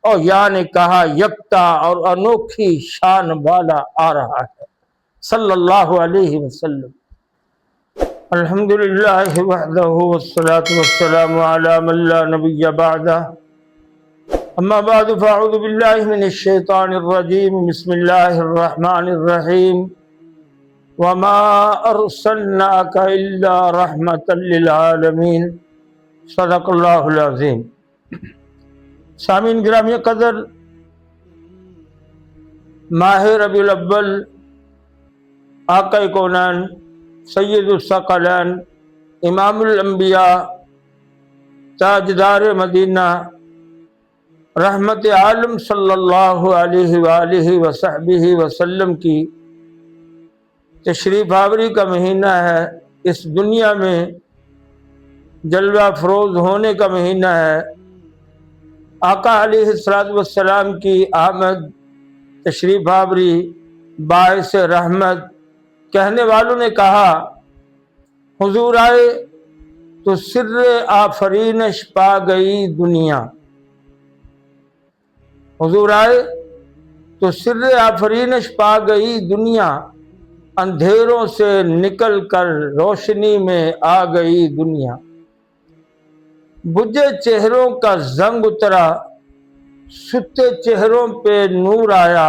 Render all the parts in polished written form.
اور یا نے کہا یکتا اور انوکھی شان والا آ رہا ہے صلی اللہ علیہ وسلم۔ الحمدللہ وحدہ والصلاة والسلام علی من لا نبی بعدہ، اما بعد فاعوذ باللہ من الشیطان الرجیم، بسم اللہ الرحمن الرحیم، وما ارسلناک الا رحمتا للعالمین، صدق اللہ العظیم۔ سامعین گرامی قدر، ماہ ربیع الاول آقا کونین سید الثقلین امام الانبیاء تاجدار مدینہ رحمت عالم صلی اللہ علیہ وآلہ وصحبہ وسلم کی تشریف آوری کا مہینہ ہے۔ اس دنیا میں جلوہ افروز ہونے کا مہینہ ہے۔ آقا علیہ السلام کی آمد، تشریف آوری باعث رحمت۔ کہنے والوں نے کہا حضور آئے تو سر آفرینش پا گئی دنیا، حضور آئے تو سر آفرینش پا گئی دنیا، اندھیروں سے نکل کر روشنی میں آ گئی دنیا۔ بجھے چہروں کا زنگ اترا، ستے چہروں پہ نور آیا،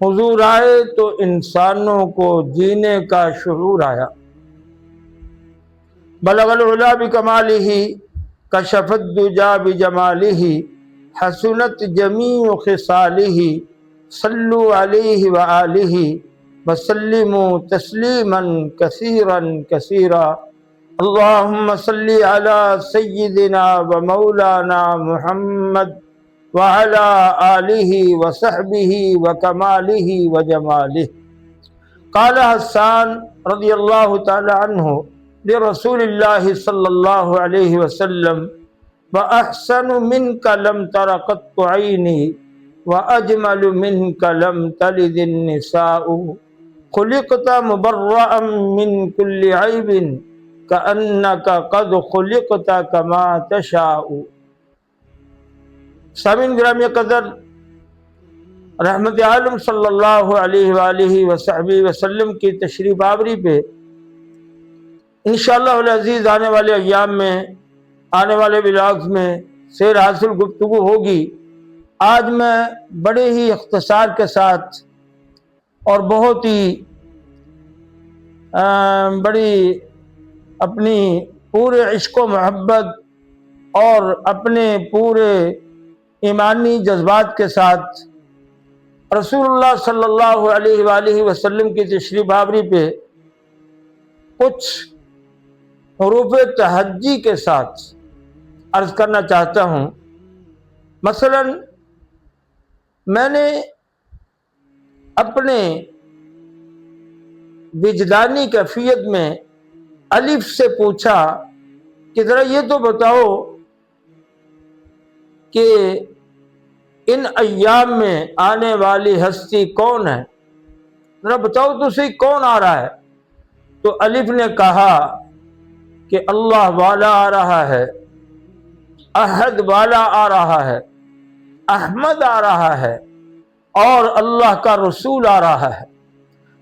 حضور آئے تو انسانوں کو جینے کا شعور آیا۔ بلغ العلا بکمالہ، کشف الدجا بجمالہ، حسنت جمیع خصالہ، صلو علیہ وآلہ وسلموا تسلیما کثیرا کثیرا۔ اللہم صلی علی سیدنا و مولانا محمد وعلی آلہ وصحبہ وکمالہ وجمالہ۔ قال حسان رضی اللہ تعالی عنہ لرسول اللہ صلی اللہ علیہ وسلم وَأَحْسَنُ مِنْكَ لَمْ تَرَ قَطُّ عَيْنِي وَأَجْمَلُ مِنْكَ لَمْ تَلِدِ النِّسَاءُ خُلِقْتَ مُبَرَّأً مِنْ كُلِّ عَيْبٍ كَأَنَّكَ قَدْ خُلِقْتَ كَمَا تَشَاءُ۔ سامعین گرامی قدر، رحمت عالم صلی اللہ علیہ وآلہ وصحبہ وسلم کی تشریف آوری پہ انشاءاللہ العزیز آنے والے ایام میں، آنے والے ولاگز میں سیر حاصل گفتگو ہوگی۔ آج میں بڑے ہی اختصار کے ساتھ اور بہت ہی بڑی اپنی پورے عشق و محبت اور اپنے پورے ایمانی جذبات کے ساتھ رسول اللہ صلی اللہ علیہ وآلہ وسلم کی تشریف آوری پہ کچھ حروف تہجی کے ساتھ عرض کرنا چاہتا ہوں۔ مثلا میں نے اپنے وجدانی کیفیت میں الف سے پوچھا کہ ذرا یہ تو بتاؤ کہ ان ایام میں آنے والی ہستی کون ہے، ذرا بتاؤ تو صحیح کون آ رہا ہے۔ تو الف نے کہا کہ اللہ والا آ رہا ہے، احد والا آ رہا ہے، احمد آ رہا ہے اور اللہ کا رسول آ رہا ہے۔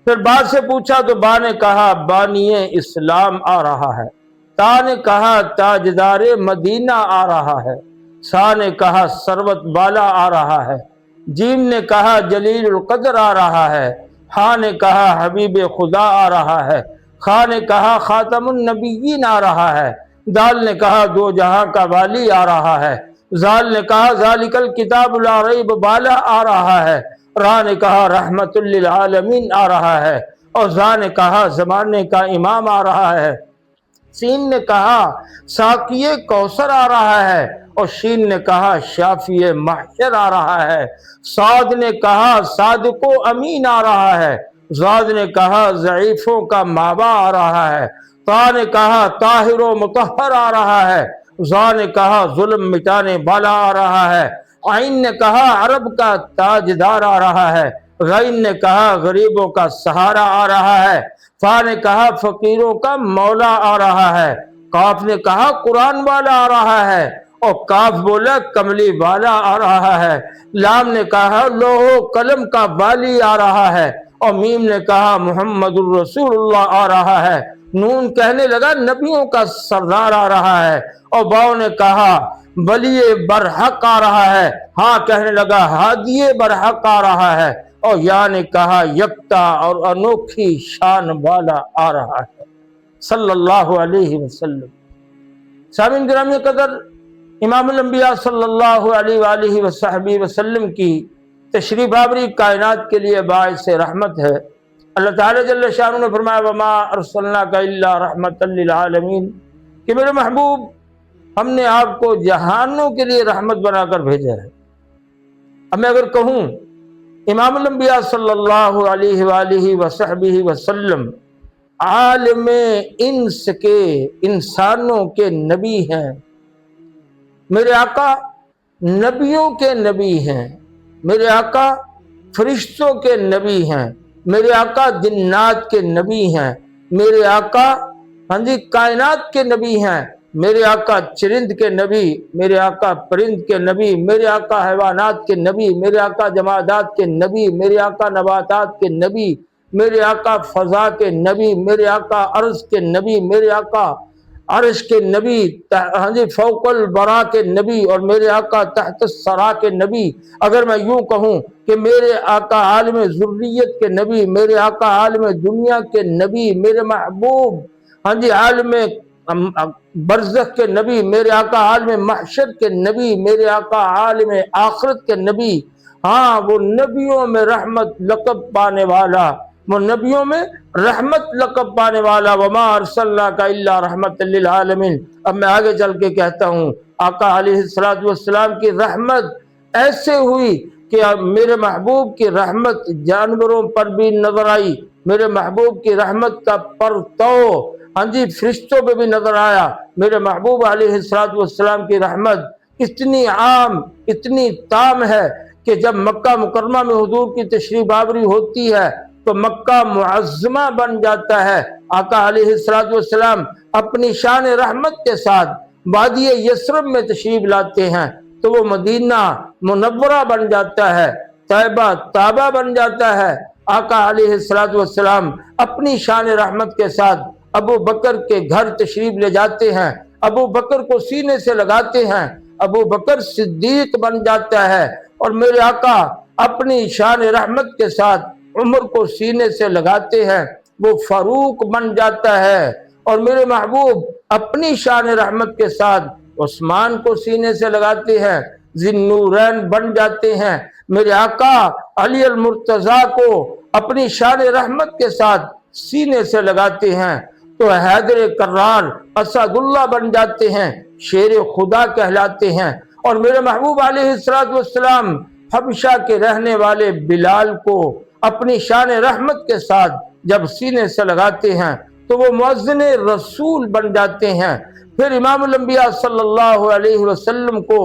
پھر با سے پوچھا تو با نے کہا بانی اسلام آ رہا ہے، تا نے کہا تاجدار مدینہ آ رہا ہے، سا نے کہا سروت بالا آ رہا ہے، جیم نے کہا جلیل القدر آ رہا ہے، ہاں نے کہا حبیب خدا آ رہا ہے، خا نے کہا خاتم النبیین آ رہا ہے، دال نے کہا دو جہاں کا والی آ رہا ہے، زال نے کہا ذالک الکتاب لا ریب بالا آ رہا ہے، را نے کہا رحمت للعالمین آ رہا ہے، اور زا نے کہا زمانے کا امام آ رہا ہے، سین نے کہا ساقی کوثر آ رہا ہے، اور شین نے کہا شافی محشر آ رہا ہے، صاد نے کہا صادق و امین آ رہا ہے، زاد نے کہا ضعیفوں کا مابا آ رہا ہے، تا نے کہا طاہر و مطہر آ رہا ہے، زا نے کہا ظلم مٹانے والا آ رہا ہے، عین نے کہا عرب کا تاجدار آ رہا ہے، غین نے کہا غریبوں کا سہارا آ رہا ہے، فا نے کہا فقیروں کا مولا آ رہا ہے، قاف نے کہا قرآن والا آ رہا ہے، اور کاف بولا کملی والا آ رہا ہے، لام نے کہا لوح و قلم کا والی آ رہا ہے، اور میم نے کہا محمد الرسول اللہ آ رہا ہے، نون کہنے لگا نبیوں کا سردار آ رہا ہے، اور باؤ نے کہا ولی برحق آ رہا ہے، ہاں کہنے لگا ہادی برحق آ رہا ہے، اور یا نے کہا یکتا اور انوکھی شان والا آ رہا ہے صلی اللہ علیہ وسلم۔ سامعین گرامی قدر، امام الانبیاء صلی اللہ علیہ وآلہ وصحبہ وسلم کی تشریف آوری کائنات کے لیے باعث رحمت ہے۔ اللہ تعالیٰ جل شانہ نے فرمایا وما ارسلناک الا رحمتا للعالمین، کہ میرے محبوب ہم نے آپ کو جہانوں کے لیے رحمت بنا کر بھیجا ہے۔ اب میں اگر کہوں امام الانبیاء صلی اللہ علیہ وآلہ وصحبہ وسلم عالم انس کے، انسانوں کے نبی ہیں، میرے آقا نبیوں کے نبی ہیں، میرے آقا فرشتوں کے نبی ہیں، میرے آقا جنات کے نبی ہیں، میرے آقا ہاں جی کائنات کے نبی ہیں، میرے آقا چرند کے نبی، میرے آقا پرند کے نبی، میرے آقا حیوانات کے نبی، میرے آقا جمادات کے نبی، میرے آقا نباتات کے نبی، میرے آقا فضا کے نبی، میرے آقا عرض کے نبی، میرے آقا عرش کے نبی، ہاں جی فوق البرا کے نبی، اور میرے آقا تحت الثرا کے نبی۔ اگر میں یوں کہوں کہ میرے آقا عالم ذریت کے نبی، میرے آقا عالم دنیا کے نبی، میرے محبوب ہاں جی عالم برزخ کے نبی، میرے آقا عالم محشر کے نبی، میرے آقا عالم آخرت کے نبی، ہاں وہ نبیوں میں رحمت لقب پانے والا، وہ نبیوں میں رحمت لقب پانے والا، وما ارسلناک الا رحمت للعالمین۔ اب میں آگے چل کے کہتا ہوں آقا علیہ السلام کی رحمت ایسے ہوئی کہ میرے محبوب کی رحمت جانوروں پر بھی نظر آئی، میرے محبوب کی رحمت کا پرتو ہاں جی فرشتوں پہ بھی نظر آیا، میرے محبوب علیہ السلام کی رحمت اتنی عام اتنی تام ہے کہ جب مکہ مکرمہ میں حضور کی تشریف آوری ہوتی ہے تو مکہ معظمہ بن جاتا ہے۔ آقا علیہ السلام اپنی شان رحمت کے ساتھ وادی یثرب میں تشریف لاتے ہیں تو وہ مدینہ منورہ بن جاتا ہے، طیبہ تابہ بن جاتا ہے۔ آقا علیہ السلام اپنی شان رحمت کے ساتھ ابو بکر کے گھر تشریف لے جاتے ہیں، ابو بکر کو سینے سے لگاتے ہیں، ابو بکر صدیق بن جاتا ہے، اور میرے آقا اپنی شان رحمت کے ساتھ عمر کو سینے سے لگاتے ہیں، وہ فاروق بن جاتا ہے، اور میرے محبوب اپنی شان رحمت کے ساتھ عثمان کو سینے سے لگاتے ہیں، ذی النورین بن جاتے ہیں، میرے آقا علی المرتضیٰ کو اپنی شان رحمت کے ساتھ سینے سے لگاتے ہیں تو حیدر کرار اسد اللہ بن جاتے ہیں، شیر خدا کہلاتے ہیں، اور میرے محبوب علیہ السلام حبشہ کے رہنے والے بلال کو اپنی شان رحمت کے ساتھ جب سینے سے لگاتے ہیں تو وہ مؤذن رسول بن جاتے ہیں۔ پھر امام الانبیاء صلی اللہ علیہ وسلم کو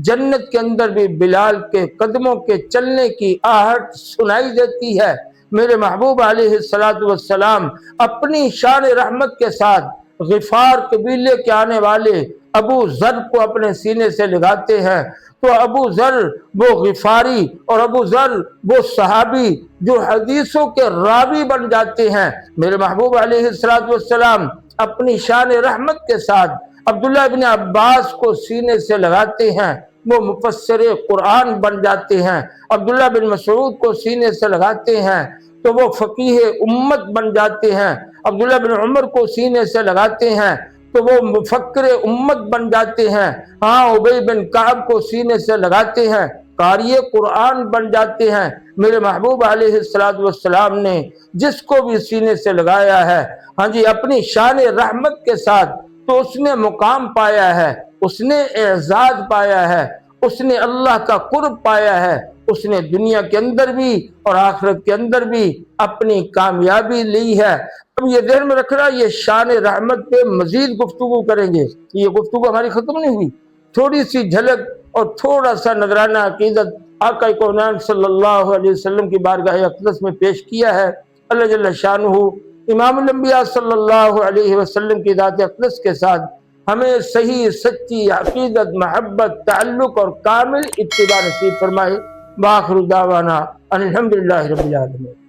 جنت کے اندر بھی بلال کے قدموں کے چلنے کی آہٹ سنائی دیتی ہے۔ میرے محبوب علیہ السلام اپنی شان رحمت کے ساتھ غفار قبیلے کے آنے والے ابو ذر کو اپنے سینے سے لگاتے ہیں تو ابو ذر وہ غفاری اور ابو ذر وہ صحابی جو حدیثوں کے راوی بن جاتے ہیں۔ میرے محبوب علیہ السلام اپنی شان رحمت کے ساتھ عبداللہ ابن عباس کو سینے سے لگاتے ہیں، وہ مفسر قرآن بن جاتے ہیں۔ عبداللہ بن مسعود کو سینے سے لگاتے ہیں تو وہ فقیہ امت بن جاتے ہیں۔ عبداللہ بن عمر کو سینے سے لگاتے ہیں تو وہ مفکر امت بن جاتے ہیں۔ ہاں ابی بن کعب کو سینے سے لگاتے ہیں، قاری قرآن بن جاتے ہیں۔ میرے محبوب علیہ السلام نے جس کو بھی سینے سے لگایا ہے ہاں جی اپنی شان رحمت کے ساتھ تو اس نے مقام پایا ہے، اس نے اعزاز پایا ہے، اس نے اللہ کا قرب پایا ہے، اس نے دنیا کے اندر بھی اور آخرت کے اندر بھی اپنی کامیابی لی ہے۔ اب یہ ذہن میں رکھنا، یہ شان رحمت پہ مزید گفتگو کریں گے، یہ گفتگو ہماری ختم نہیں ہوئی، تھوڑی سی جھلک اور تھوڑا سا نذرانہ عقیدت آقا کونین صلی اللہ علیہ وسلم کی بارگاہ اقدس میں پیش کیا ہے۔ اللہ جل شانہ امام الانبیاء صلی اللہ علیہ وسلم کی ذات اقدس کے ساتھ ہمیں صحیح سچی عقیدت، محبت، تعلق اور کامل اتباع نصیب فرمائے۔ وآخر دعوانا ان الحمدللہ رب العالمین۔